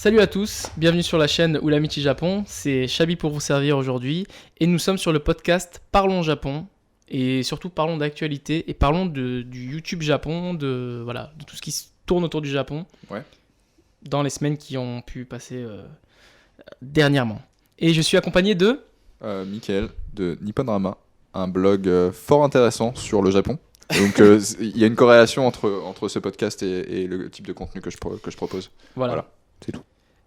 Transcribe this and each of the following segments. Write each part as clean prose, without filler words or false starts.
Salut à tous, bienvenue sur la chaîne Oulamichi Japon, c'est Shabi pour vous servir aujourd'hui et nous sommes sur le podcast Parlons Japon et surtout parlons d'actualité et parlons du YouTube Japon, de tout ce qui se tourne autour du Japon dans les semaines qui ont pu passer dernièrement. Et je suis accompagné de... Mickaël de Nipponorama, un blog fort intéressant sur le Japon. Donc il y a une corrélation entre ce podcast et le type de contenu que je propose. Voilà, c'est tout.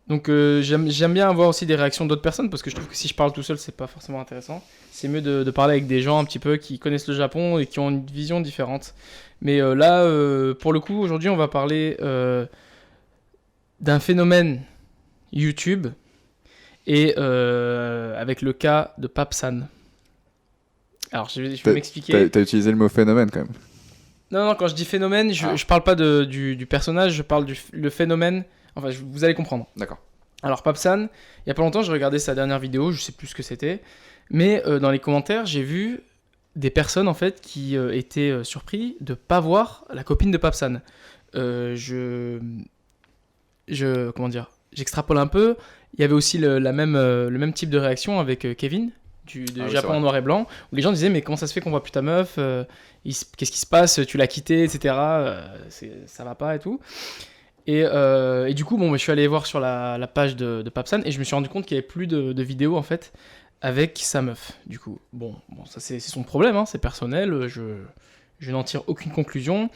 Donc j'aime bien avoir aussi des réactions d'autres personnes parce que je trouve que si je parle tout seul, c'est pas forcément intéressant. C'est mieux de parler avec des gens un petit peu qui connaissent le Japon et qui ont une vision différente. Mais là, pour le coup, aujourd'hui, on va parler d'un phénomène YouTube et avec le cas de Pape-san. Alors, je vais m'expliquer. T'as utilisé le mot phénomène quand même. Non, quand je dis phénomène, je parle pas du personnage, je parle le phénomène. Enfin, vous allez comprendre. D'accord. Alors, Pape-san, il y a pas longtemps, j'ai regardé sa dernière vidéo, je sais plus ce que c'était, mais dans les commentaires, j'ai vu des personnes en fait qui étaient surpris de pas voir la copine de Pape-san. Comment dire, j'extrapole un peu. Il y avait aussi le même type de réaction avec Kevin de Japon en noir et blanc, où les gens disaient mais comment ça se fait qu'on voit plus ta meuf, qu'est-ce qui se passe, tu l'as quittée, etc. Ça va pas et tout. Et du coup, je suis allé voir sur la page de Pape-san et je me suis rendu compte qu'il n'y avait plus de vidéos en fait avec sa meuf. Du coup, bon ça c'est son problème, hein, c'est personnel, je n'en tire aucune conclusion.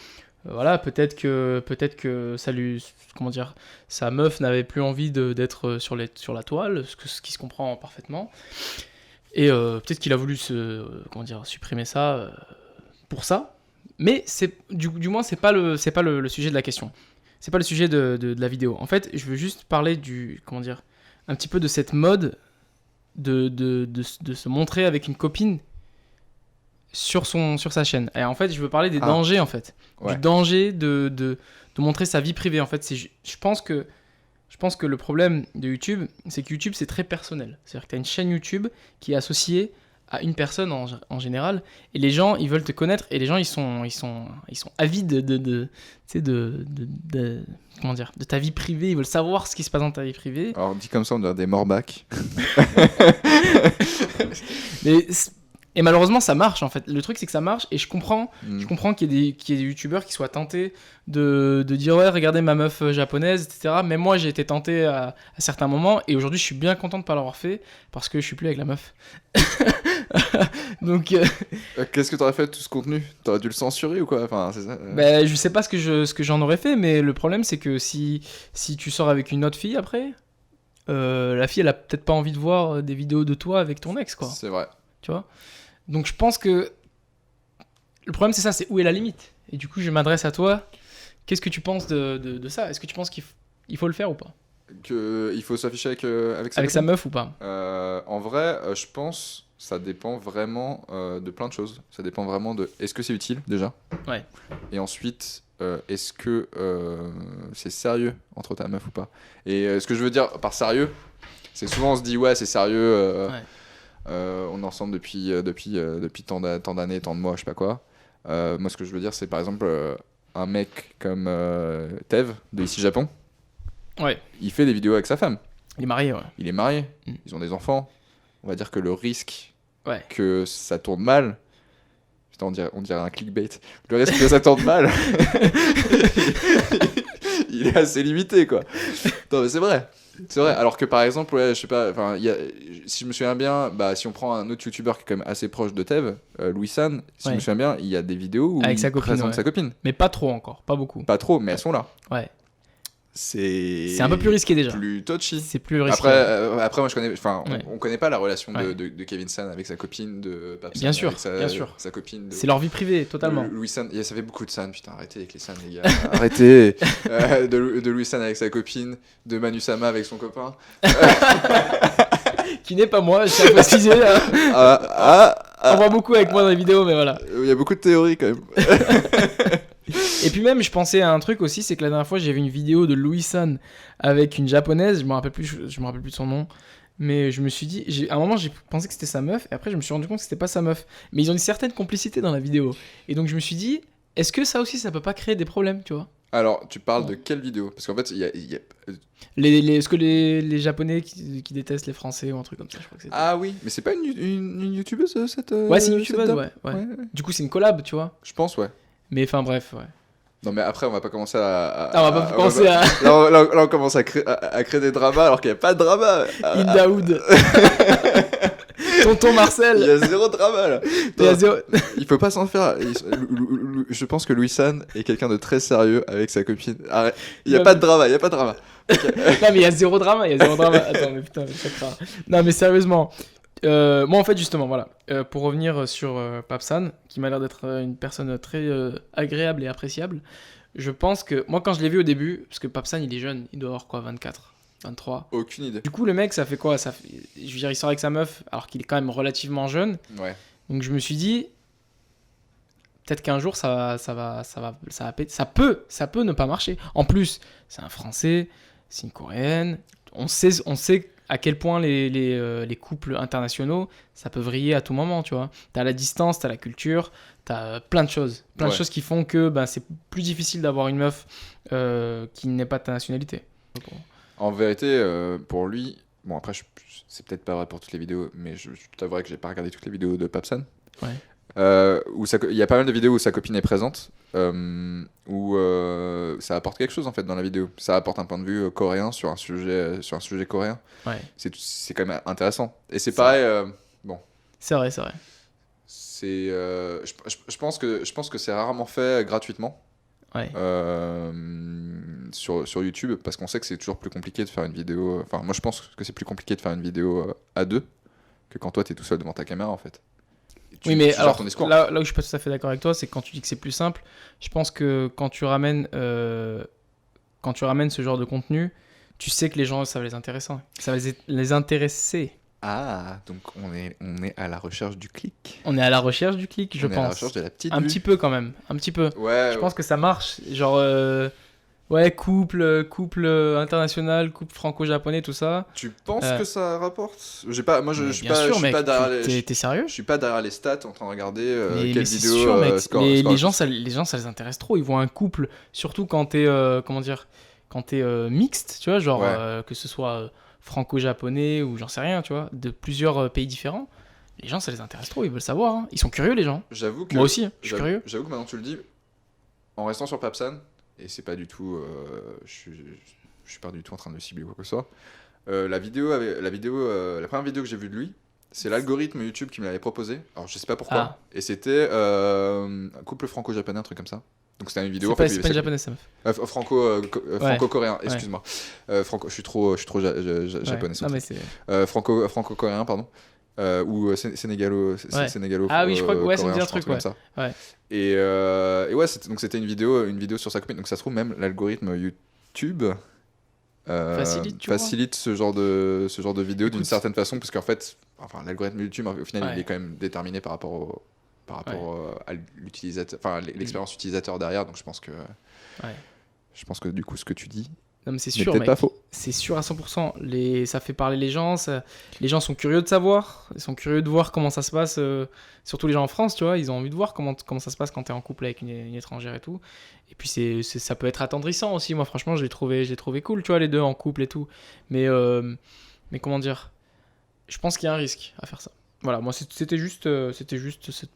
Voilà, peut-être que ça lui, comment dire, sa meuf n'avait plus envie d'être sur la toile, ce qui se comprend parfaitement. Et peut-être qu'il a voulu supprimer ça pour ça. Mais du moins c'est pas le sujet de la question. C'est pas le sujet de la vidéo. En fait, je veux juste parler un petit peu de cette mode de se montrer avec une copine sur sa chaîne. Et en fait, je veux parler des dangers, en fait. Ouais. Du danger de montrer sa vie privée. En fait, je pense que le problème de YouTube, c'est que YouTube, c'est très personnel. C'est-à-dire que tu as une chaîne YouTube qui est associée à une personne en général, et les gens, ils veulent te connaître, et les gens, ils sont avides de ta vie privée, ils veulent savoir ce qui se passe dans ta vie privée. Alors, dit comme ça, on dirait des morbacs. Et malheureusement, ça marche, en fait. Le truc, c'est que ça marche, et je comprends qu'il y ait des youtubeurs qui soient tentés de dire « Ouais, regardez ma meuf japonaise, etc. » Même moi, j'ai été tenté à certains moments, et aujourd'hui, je suis bien content de ne pas l'avoir fait, parce que je suis plus avec la meuf. Donc, qu'est-ce que t'aurais fait de tout ce contenu ? T'aurais dû le censurer ou quoi ? Enfin, c'est ça. Je sais pas ce que j'en aurais fait, mais le problème, c'est que si tu sors avec une autre fille après, la fille, elle a peut-être pas envie de voir des vidéos de toi avec ton ex, quoi. C'est vrai. Tu vois ? Donc je pense que le problème c'est ça, c'est où est la limite. Et du coup je m'adresse à toi, qu'est-ce que tu penses de ça ? Est-ce que tu penses qu'il faut le faire ou pas ? Il faut s'afficher avec sa meuf ou pas ? En vrai, je pense ça dépend vraiment de plein de choses. Ça dépend vraiment de est-ce que c'est utile déjà ? Ouais. Et ensuite, est-ce que c'est sérieux entre ta meuf ou pas ? Et ce que je veux dire par sérieux, c'est souvent on se dit ouais c'est sérieux. Ouais. On est ensemble depuis tant d'années, tant de mois, je sais pas quoi. Moi, ce que je veux dire, c'est par exemple un mec comme Tev de Ici Japon. Ouais. Il fait des vidéos avec sa femme. Il est marié, ouais. Il est marié. Ils ont des enfants. On va dire que le risque ouais. que ça tourne mal. Putain, on dirait un clickbait. Le risque que ça tourne mal, il est assez limité, quoi. Non, mais c'est vrai. C'est vrai, alors que par exemple, ouais, je sais pas, si je me souviens bien, si on prend un autre youtubeur qui est quand même assez proche de Tev, Louis-San, si je me souviens bien, il y a des vidéos où il présente sa copine. Mais pas trop encore, pas beaucoup. Pas trop, mais elles sont là. Ouais. C'est un peu plus risqué déjà. Plus touchy. C'est plus risqué. Après moi je connais, on connaît pas la relation de Kevin San avec sa copine, de Pape bien San sûr, avec bien sûr. sa copine. C'est leur vie privée, totalement. Louis San, ça fait beaucoup de San, putain, arrêtez avec les San les gars. Arrêtez. De Louis San avec sa copine, de Manu Sama avec son copain. Qui n'est pas moi, je tiens à préciser. On voit beaucoup avec moi dans les vidéos, mais voilà. Il y a beaucoup de théories quand même. Et puis même, je pensais à un truc aussi, c'est que la dernière fois, j'ai vu une vidéo de Louis-san avec une japonaise, je me rappelle plus de son nom, mais je me suis dit, à un moment, j'ai pensé que c'était sa meuf, et après, je me suis rendu compte que c'était pas sa meuf. Mais ils ont une certaine complicité dans la vidéo. Et donc, je me suis dit, est-ce que ça aussi, ça peut pas créer des problèmes, tu vois ? Alors, tu parles de quelle vidéo? Parce qu'en fait, Est-ce que les Japonais qui détestent les Français ou un truc comme ça, je crois que c'était. Ah oui, mais c'est pas une youtubeuse, cette... Ouais, c'est une youtubeuse, dame ouais. Du coup, c'est une collab, tu vois. Je pense, ouais. Mais enfin, bref, ouais. Non, mais après, on va pas commencer à... on va pas commencer à... Là, on commence à créer des dramas alors qu'il n'y a pas de drama. Daoud. Tonton Marcel. Il y a zéro drama, là. Non, il faut pas s'en faire. Je pense que Louis San est quelqu'un de très sérieux avec sa copine. Arrête. Il n'y a pas de drama, Okay. Non, mais il y a zéro drama. Attends, mais putain, ça craint. Non, mais sérieusement... moi en fait justement voilà pour revenir sur Papsan qui m'a l'air d'être une personne très agréable et appréciable, je pense que moi quand je l'ai vu au début, parce que Papsan il est jeune, il doit avoir quoi, 24, 23, aucune idée. Du coup le mec ça fait quoi, je veux dire il sort avec sa meuf alors qu'il est quand même relativement jeune, ouais. Donc je me suis dit peut-être qu'un jour ça peut ne pas marcher. En plus c'est un Français, c'est une Coréenne, on sait à quel point les couples internationaux, ça peut vriller à tout moment, tu vois. T'as la distance, t'as la culture, t'as plein de choses. Plein de choses qui font que c'est plus difficile d'avoir une meuf qui n'est pas de ta nationalité. En vérité, pour lui... Bon, après, c'est peut-être pas vrai pour toutes les vidéos, mais je t'avouerai que j'ai pas regardé toutes les vidéos de Papsan. Ouais. Il y a pas mal de vidéos où sa copine est présente, où ça apporte quelque chose en fait dans la vidéo. Ça apporte un point de vue coréen sur un sujet coréen. Ouais. C'est quand même intéressant. Et c'est pareil. Bon. C'est vrai. Je pense que c'est rarement fait gratuitement. Ouais. Sur YouTube, parce qu'on sait que c'est toujours plus compliqué de faire une vidéo. Enfin, moi je pense que c'est plus compliqué de faire une vidéo à deux que quand toi t'es tout seul devant ta caméra en fait. Oui, mais alors, là où je suis pas tout à fait d'accord avec toi, c'est que quand tu dis que c'est plus simple, je pense que quand tu ramènes ce genre de contenu, tu sais que les gens, ça va les intéresser. Ça va les intéresser. Ah, donc on est à la recherche du clic. On est à la recherche du clic, je pense. On est à la recherche de la petite vue. Petit peu quand même, un petit peu. Ouais. Je pense que ça marche, genre... couple international, couple franco-japonais, tout ça. Tu penses que ça rapporte? Je suis pas derrière les... T'es sérieux? Je suis pas derrière les stats en train de regarder quelle vidéo sûr, mec. Les gens, ça les intéresse trop. Ils voient un couple, surtout quand t'es mixte, tu vois, genre que ce soit franco-japonais ou j'en sais rien, tu vois, de plusieurs pays différents. Les gens, ça les intéresse trop. Ils veulent savoir. Hein. Ils sont curieux, les gens. Moi aussi, je suis curieux. J'avoue que maintenant tu le dis, en restant sur Papsan. Et c'est pas du tout... je suis pas du tout en train de le cibler ou quoi que ce soit. La première vidéo que j'ai vue de lui, c'est l'algorithme YouTube qui me l'avait proposé. Alors je sais pas pourquoi. Ah. Et c'était un couple franco-japonais, un truc comme ça. Donc c'était une vidéo... C'est pas une japonaise, ça meuf. Franco-coréen, excuse-moi. Je suis trop japonais. Non, mais c'est... Franco-coréen, pardon. Ou sénégalo. Ah oui, je crois que c'est un truc comme ça. Ouais. Et ouais, c'était une vidéo sur sa copine. Donc ça se trouve même l'algorithme YouTube facilite ce genre de vidéo d'une certaine façon, parce qu'en fait, l'algorithme YouTube au final il est quand même déterminé par rapport à l'utilisateur, l'expérience utilisateur derrière. Donc je pense que du coup ce que tu dis. Non, mais c'est sûr, mec. Pas faux. C'est sûr à 100%. Ça fait parler les gens. Les gens sont curieux de savoir. Ils sont curieux de voir comment ça se passe. Surtout les gens en France, tu vois. Ils ont envie de voir comment ça se passe quand t'es en couple avec une étrangère et tout. Et puis ça peut être attendrissant aussi. Moi, franchement, je l'ai trouvé cool, tu vois, les deux en couple et tout. Mais comment dire? Je pense qu'il y a un risque à faire ça. Voilà, moi, c'était juste cette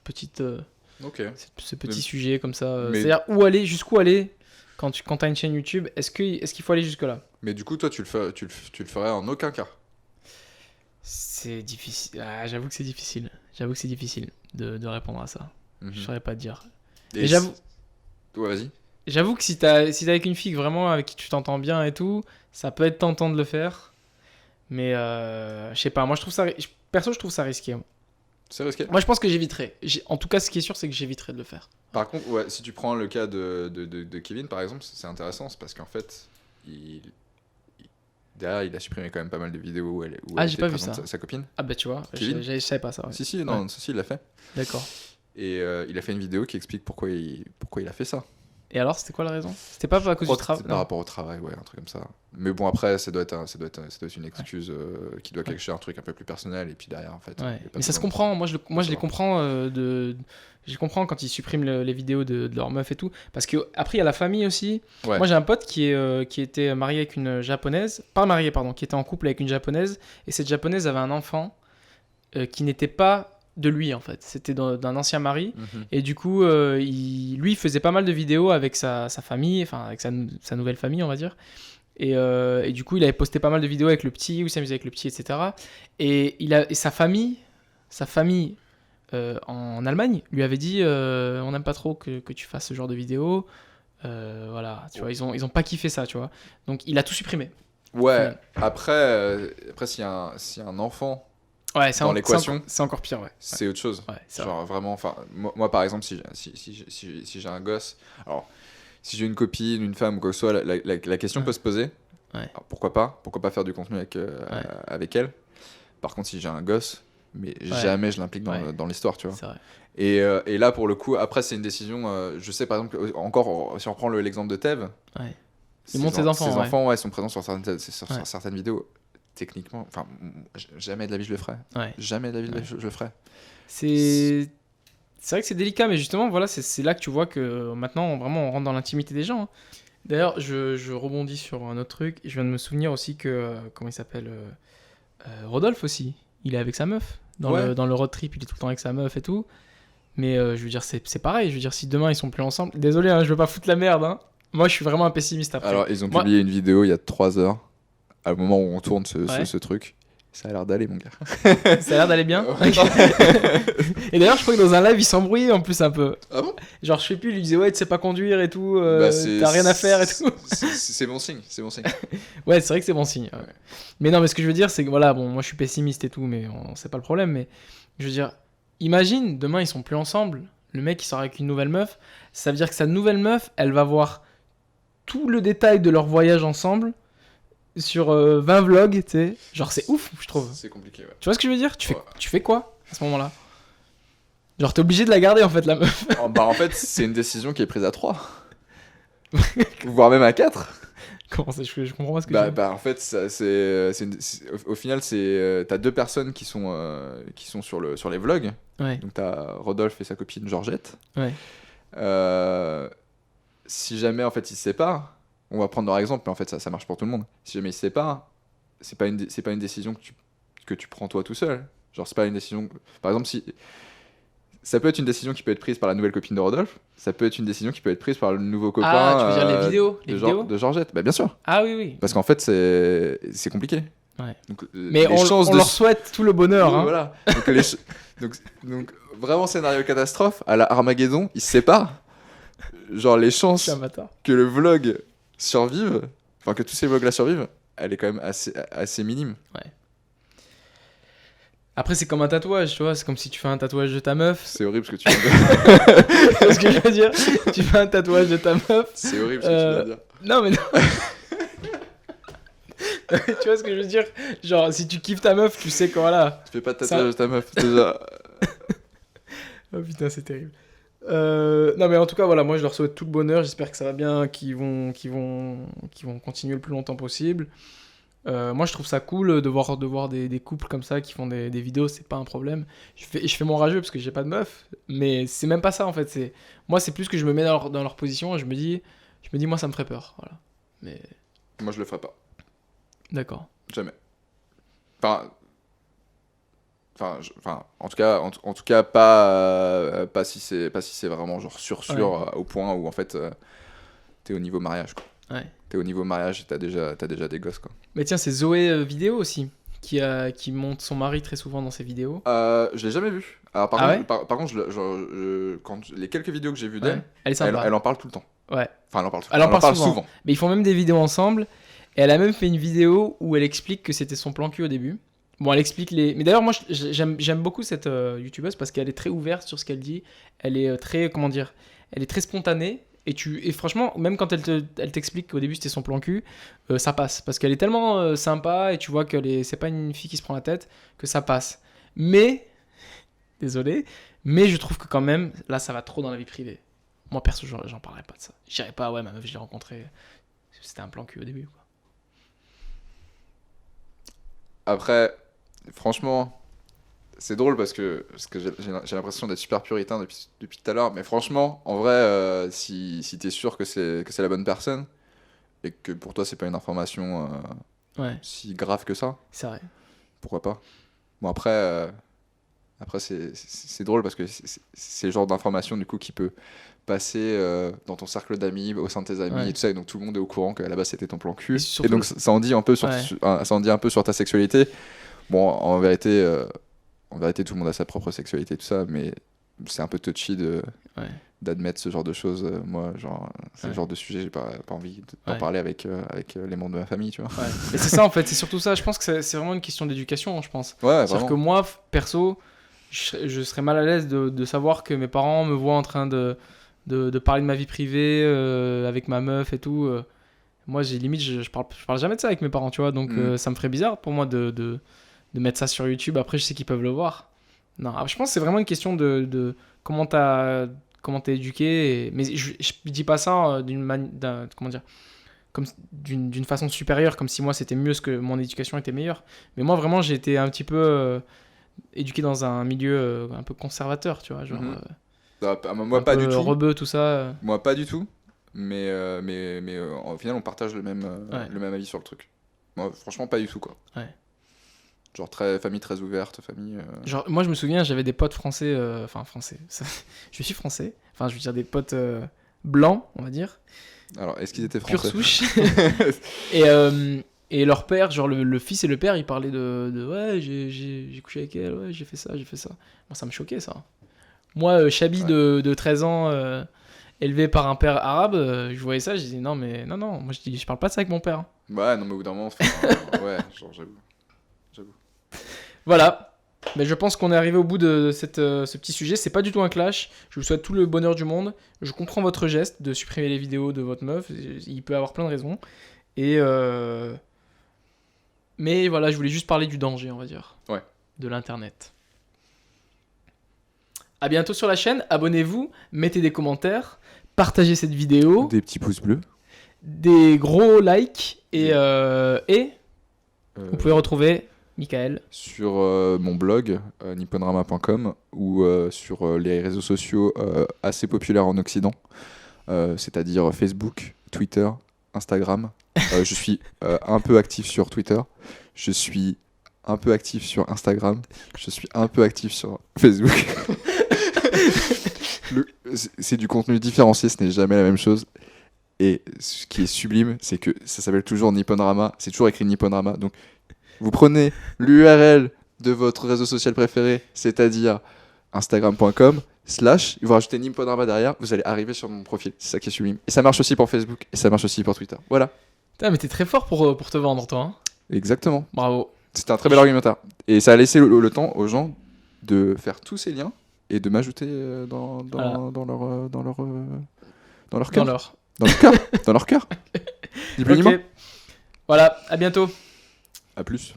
petite... ce petit sujet comme ça. C'est-à-dire jusqu'où aller quand t'as une chaîne YouTube, est-ce qu'il faut aller jusque-là? Mais du coup, toi, tu le ferais en aucun cas? C'est difficile. J'avoue que c'est difficile. J'avoue que c'est difficile de répondre à ça. Je saurais pas te dire. Et j'avoue... Ouais, vas-y. J'avoue que si t'es avec une fille vraiment avec qui tu t'entends bien et tout, ça peut être tentant de le faire. Mais je sais pas, moi je trouve ça... Perso, je trouve ça risqué. C'est risqué. Moi, je pense que j'éviterais. En tout cas, ce qui est sûr, c'est que j'éviterais de le faire. Par contre, ouais, si tu prends le cas de Kevin, par exemple, c'est intéressant, c'est parce qu'en fait, derrière, il a supprimé quand même pas mal de vidéos où elle j'ai pas vu ça. Sa copine. Ah bah tu vois, Kevin. Je savais pas ça. Ouais. Si, il l'a fait. D'accord. Et il a fait une vidéo qui explique pourquoi il a fait ça. Et alors, c'était quoi la raison? C'était pas à cause du travail? Par rapport au travail, ouais, un truc comme ça. Mais bon, après, ça doit être une excuse qui doit cacher un truc un peu plus personnel. Et puis derrière, en fait. Ouais. Mais ça se comprend. Moi, je les comprends. Je comprends quand ils suppriment les vidéos de leur meuf et tout. Parce qu'après, il y a la famille aussi. Ouais. Moi, j'ai un pote qui était marié avec une japonaise. Pas marié, pardon. Qui était en couple avec une japonaise. Et cette japonaise avait un enfant qui n'était pas de lui, en fait. C'était d'un ancien mari. Et du coup, lui, il faisait pas mal de vidéos avec sa famille. Enfin, avec sa nouvelle famille, on va dire. Et du coup, il avait posté pas mal de vidéos avec le petit, où il s'amusait avec le petit, etc. Et sa famille en Allemagne lui avait dit on n'aime pas trop que tu fasses ce genre de vidéos. Voilà, tu vois, ils ont pas kiffé ça, tu vois. Donc, il a tout supprimé. Ouais, après s'il y a un enfant dans l'équation, c'est encore pire, ouais. C'est autre chose. Ouais, c'est genre vraiment, enfin, moi par exemple, si j'ai un gosse, alors si j'ai une copine, une femme ou quoi que ce soit, la question peut se poser. Ouais. Alors, pourquoi pas faire du contenu avec elle. Par contre, si j'ai un gosse, mais jamais je l'implique dans l'histoire, tu vois. C'est vrai. Et là, pour le coup, après, c'est une décision. Je sais, par exemple, encore, si on reprend l'exemple de Tev, il montre ses enfants. Ses enfants, sont présents sur certaines vidéos. Techniquement, enfin, jamais de la vie je le ferais. Jamais de la vie je le ferais. C'est vrai que c'est délicat, mais justement, voilà, c'est là que tu vois que maintenant, vraiment, on rentre dans l'intimité des gens. Hein. D'ailleurs, je rebondis sur un autre truc. Je viens de me souvenir aussi que, comment il s'appelle Rodolphe aussi. Il est avec sa meuf. Dans le road trip, il est tout le temps avec sa meuf et tout. Mais je veux dire, c'est pareil. Je veux dire, si demain ils sont plus ensemble. Désolé, hein, je veux pas foutre la merde. Hein. Moi, je suis vraiment un pessimiste après. Alors, ils ont publié une vidéo il y a 3 heures. À le moment où on tourne ce truc, ça a l'air d'aller, mon gars. Ça a l'air d'aller bien. Et d'ailleurs, je crois que dans un live, il s'embrouillait en plus un peu. Ah bon? Genre, je sais plus, il lui disait ouais, tu sais pas conduire et tout, t'as rien à faire et tout. C'est bon signe, Ouais, c'est vrai que c'est bon signe. Ouais. Mais non, mais ce que je veux dire, c'est que voilà, bon, moi je suis pessimiste et tout, mais c'est pas le problème. Mais je veux dire, imagine, demain ils sont plus ensemble, le mec il sort avec une nouvelle meuf, ça veut dire que sa nouvelle meuf, elle va voir tout le détail de leur voyage ensemble. Sur 20 vlogs, tu sais. Genre, c'est ouf, je trouve. C'est compliqué, ouais. Tu vois ce que je veux dire? Tu fais quoi à ce moment-là? Genre, t'es obligé de la garder, en fait, la meuf. En fait, c'est une décision qui est prise à 3. Voire même à 4. Comment ça? Je comprends pas ce que tu dis. En fait, au final, t'as 2 personnes qui sont sur les vlogs. Ouais. Donc, t'as Rodolphe et sa copine Georgette. Ouais. Si jamais, en fait, ils se séparent, on va prendre leur exemple, mais en fait, ça marche pour tout le monde. Si jamais ils se séparent, c'est pas une décision que tu prends toi tout seul. Genre, c'est pas une décision. Par exemple, ça peut être une décision qui peut être prise par la nouvelle copine de Rodolphe, ça peut être une décision qui peut être prise par le nouveau copain. Ah, tu veux dire les vidéos de Georgette. Bah, bien sûr. Ah oui. Parce qu'en fait, c'est compliqué. Ouais. Donc, mais on leur souhaite tout le bonheur. Hein. Voilà. Donc, vraiment, scénario catastrophe. À la Armageddon, ils se séparent. Genre, les chances que le vlog survive, enfin que tous ces vlogs là survivent, elle est quand même assez minime. Ouais. Après, c'est comme un tatouage, tu vois, c'est comme si tu fais un tatouage de ta meuf. C'est horrible ce que tu viens de dire. C'est ce que je veux dire. Tu fais un tatouage de ta meuf. C'est horrible ce que tu viens de dire. Non, mais non. Tu vois ce que je veux dire? Genre, si tu kiffes ta meuf, tu sais que voilà. Tu fais pas de tatouage de ta meuf, déjà. Oh putain, c'est terrible. Non, mais en tout cas, voilà, moi je leur souhaite tout le bonheur. J'espère que ça va bien, qu'ils vont continuer le plus longtemps possible. Moi je trouve ça cool de voir des couples comme ça qui font des vidéos, c'est pas un problème. Je fais mon rageux parce que j'ai pas de meuf, mais c'est même pas ça en fait. Moi c'est plus que je me mets dans leur position et je me dis moi ça me ferait peur. Voilà. Mais... Moi je le ferais pas. D'accord. Jamais. En tout cas pas si c'est vraiment genre sûr au point où en fait t'es au niveau mariage quoi. Ouais. T'es au niveau mariage et t'as déjà des gosses quoi. Mais tiens, c'est Zoé Vidéo aussi qui montre son mari très souvent dans ses vidéos. Je l'ai jamais vu. Alors, par contre, quand les quelques vidéos que j'ai vues d'elle, elle est sympa. Elle en parle tout le temps. Ouais. Enfin, elle en parle souvent. Mais ils font même des vidéos ensemble. Et elle a même fait une vidéo où elle explique que c'était son plan cul au début. Bon, elle explique Mais d'ailleurs, moi, j'aime beaucoup cette youtubeuse parce qu'elle est très ouverte sur ce qu'elle dit. Elle est très, comment dire, elle est très spontanée. Et franchement, même quand elle t'explique qu'au début c'était son plan cul, ça passe. Parce qu'elle est tellement sympa et tu vois que c'est pas une fille qui se prend la tête, que ça passe. Mais, désolé, mais je trouve que quand même, là ça va trop dans la vie privée. Moi, perso, j'en parlerai pas de ça. Je dirais pas, ouais, ma meuf, je l'ai rencontrée. C'était un plan cul au début, quoi. Après, franchement, c'est drôle parce que j'ai l'impression d'être super puritain depuis tout à l'heure. Mais franchement, en vrai, si t'es sûr que c'est la bonne personne et que pour toi, c'est pas une information si grave que ça, c'est vrai. Pourquoi pas. Bon, après c'est drôle parce que c'est le genre d'information du coup qui peut passer dans ton cercle d'amis, au sein de tes amis et tout ça, et donc tout le monde est au courant qu'à la base c'était ton plan cul. Et donc ça en dit un peu sur ça en dit un peu sur ta sexualité. Bon, en vérité tout le monde a sa propre sexualité et tout ça, mais c'est un peu touchy d'admettre ce genre de choses. Moi, genre, c'est le genre de sujet, j'ai pas envie d'en parler avec les membres de ma famille, tu vois. Et c'est ça en fait, c'est surtout ça. Je pense que c'est vraiment une question d'éducation, je pense. C'est-à-dire que moi, perso, je serais mal à l'aise de savoir que mes parents me voient en train de parler de ma vie privée avec ma meuf et tout. Moi, j'ai limite, je parle jamais de ça avec mes parents, tu vois. Donc, ça me ferait bizarre pour moi de mettre ça sur YouTube. Après, je sais qu'ils peuvent le voir. Non, je pense que c'est vraiment une question de comment t'es éduqué. Mais je dis pas ça d'une façon supérieure, comme si moi c'était mieux, que mon éducation était meilleure. Mais moi, vraiment, j'ai été un petit peu éduqué dans un milieu un peu conservateur, tu vois. Genre, moi, pas du tout. Rebeu, tout ça. Moi, pas du tout. Mais au final, on partage le même avis sur le truc. Moi, franchement, pas du tout, quoi. Ouais. Genre famille très ouverte, famille... Genre, moi, je me souviens, j'avais des potes français... français. Je suis français. Enfin, je veux dire des potes blancs, on va dire. Alors, est-ce qu'ils étaient français ? Pure souche. Et leur père, genre le fils et le père, ils parlaient de ouais, j'ai couché avec elle, ouais, j'ai fait ça. Moi, ça me choquait, ça. Moi, Chabi de 13 ans, élevé par un père arabe, je voyais ça, je disais non, moi je parle pas de ça avec mon père. Ouais, non, mais au bout d'un moment, ouais, genre, j'avoue. Voilà. Mais je pense qu'on est arrivé au bout de ce petit sujet. C'est pas du tout un clash. Je vous souhaite tout le bonheur du monde. Je comprends votre geste de supprimer les vidéos de votre meuf. Il peut avoir plein de raisons. Mais voilà, je voulais juste parler du danger, on va dire. Ouais. De l'internet. À bientôt sur la chaîne. Abonnez-vous, mettez des commentaires, partagez cette vidéo. Des petits pouces bleus. Des gros likes. Et vous pouvez retrouver Michael sur mon blog nipponrama.com ou sur les réseaux sociaux assez populaires en Occident, c'est-à-dire Facebook, Twitter, Instagram. Je suis un peu actif sur Twitter, je suis un peu actif sur Instagram, je suis un peu actif sur Facebook. C'est du contenu différencié, ce n'est jamais la même chose. Et ce qui est sublime, c'est que ça s'appelle toujours Nipponrama, c'est toujours écrit Nipponrama. Donc vous prenez l'URL de votre réseau social préféré, c'est-à-dire instagram.com/ vous rajoutez Nipponrama derrière, vous allez arriver sur mon profil. C'est ça qui est sublime. Et ça marche aussi pour Facebook, et ça marche aussi pour Twitter. Voilà. Putain, mais t'es très fort pour te vendre, toi. Hein. Exactement. Bravo. C'était un très bel argumentaire. Et ça a laissé le temps aux gens de faire tous ces liens et de m'ajouter dans leur cœur. Dans leur cœur. Ok. Voilà, à bientôt. À plus.